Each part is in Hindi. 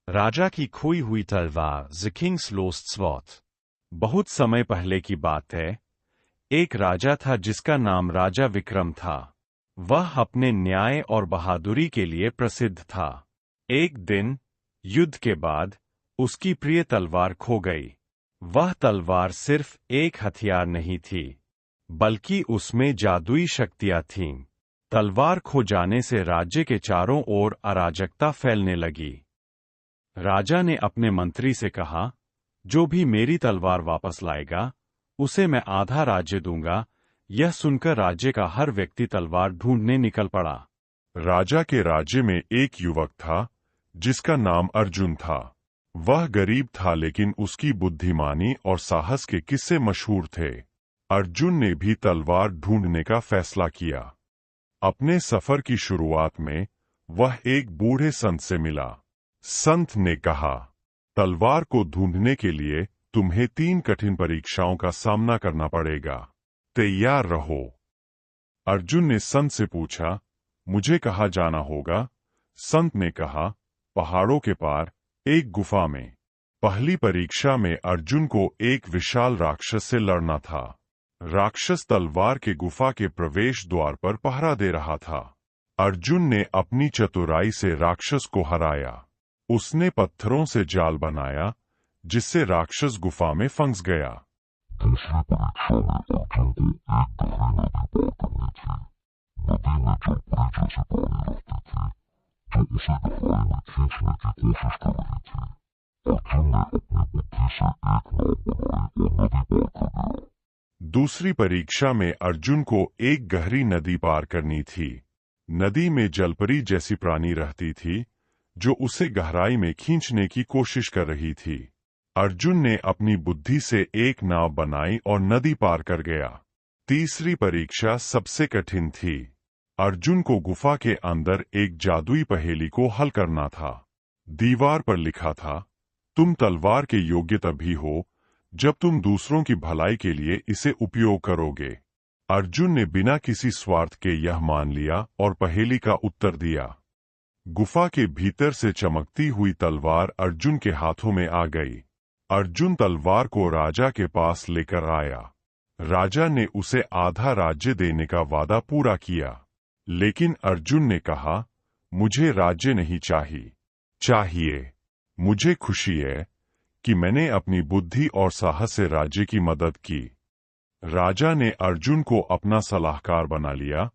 राजा की खोई हुई तलवार, द किंग्स लोस्ट स्वॉर्ड। बहुत समय पहले की बात है। एक राजा था जिसका नाम राजा विक्रम था। वह अपने न्याय और बहादुरी के लिए प्रसिद्ध था। एक दिन युद्ध के बाद उसकी प्रिय तलवार खो गई। वह तलवार सिर्फ एक हथियार नहीं थी, बल्कि उसमें जादुई शक्तियां थीं। तलवार खो जाने से राज्य के चारों ओर अराजकता फैलने लगी। राजा ने अपने मंत्री से कहा, जो भी मेरी तलवार वापस लाएगा, उसे मैं आधा राज्य दूंगा। यह सुनकर राज्य का हर व्यक्ति तलवार ढूंढने निकल पड़ा। राजा के राज्य में एक युवक था जिसका नाम अर्जुन था। वह गरीब था, लेकिन उसकी बुद्धिमानी और साहस के किस्से मशहूर थे। अर्जुन ने भी तलवार ढूंढने का फैसला किया। अपने सफर की शुरुआत में वह एक बूढ़े संत से मिला। संत ने कहा, तलवार को ढूंढने के लिए तुम्हें 3 कठिन परीक्षाओं का सामना करना पड़ेगा। तैयार रहो। अर्जुन ने संत से पूछा, मुझे कहाँ जाना होगा? संत ने कहा, पहाड़ों के पार एक गुफा में। पहली परीक्षा में अर्जुन को एक विशाल राक्षस से लड़ना था। राक्षस तलवार के गुफा के प्रवेश द्वार पर पहरा दे रहा था। अर्जुन ने अपनी चतुराई से राक्षस को हराया। उसने पत्थरों से जाल बनाया, जिससे राक्षस गुफा में फंस गया। दूसरी परीक्षा में अर्जुन को एक गहरी नदी पार करनी थी। नदी में जलपरी जैसी पानी रहती थी, जो उसे गहराई में खींचने की कोशिश कर रही थी। अर्जुन ने अपनी बुद्धि से एक नाव बनाई और नदी पार कर गया। दूसरी परीक्षा में अर्जुन को एक गहरी नदी पार करनी थी। नदी में जलपरी जैसी प्राणी रहती थी, जो उसे गहराई में खींचने की कोशिश कर रही थी। अर्जुन ने अपनी बुद्धि से एक नाव बनाई और नदी पार कर गया। तीसरी परीक्षा सबसे कठिन थी। अर्जुन को गुफा के अंदर एक जादुई पहेली को हल करना था। दीवार पर लिखा था, तुम तलवार के योग्य तभी हो जब तुम दूसरों की भलाई के लिए इसे उपयोग करोगे। अर्जुन ने बिना किसी स्वार्थ के यह मान लिया और पहेली का उत्तर दिया। गुफा के भीतर से चमकती हुई तलवार अर्जुन के हाथों में आ गई। अर्जुन तलवार को राजा के पास लेकर आया। राजा ने उसे आधा राज्य देने का वादा पूरा किया, लेकिन अर्जुन ने कहा, मुझे राज्य नहीं चाहिए। मुझे खुशी है कि मैंने अपनी बुद्धि और साहस से राज्य की मदद की। राजा ने अर्जुन को अपना सलाहकार बना लिया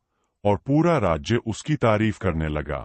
और पूरा राज्य उसकी तारीफ करने लगा।